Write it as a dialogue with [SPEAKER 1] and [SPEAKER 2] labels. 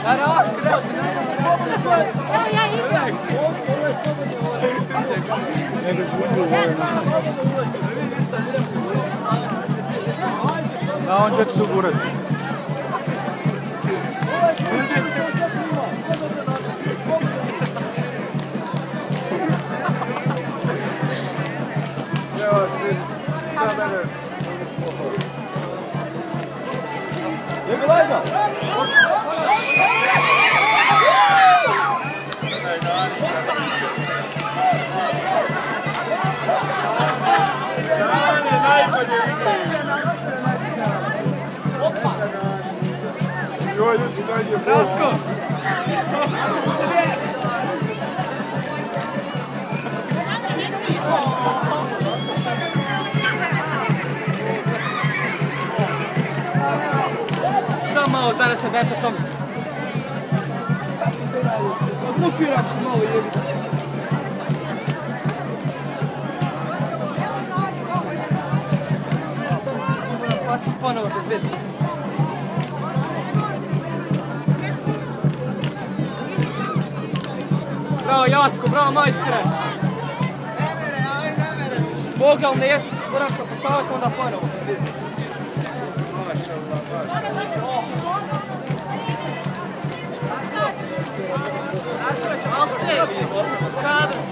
[SPEAKER 1] Da, on će ti se ugurati. Legalizer! Rasko!
[SPEAKER 2] Samo malo, zaraz se dajte tom. Odlupiram se malo jebi. Pasi ponovo bez veze. Bravo Jasko, bravo majstre! Boga, ali neću, moram se posavati onda ponovo.
[SPEAKER 3] Rasko, alce, kadrs.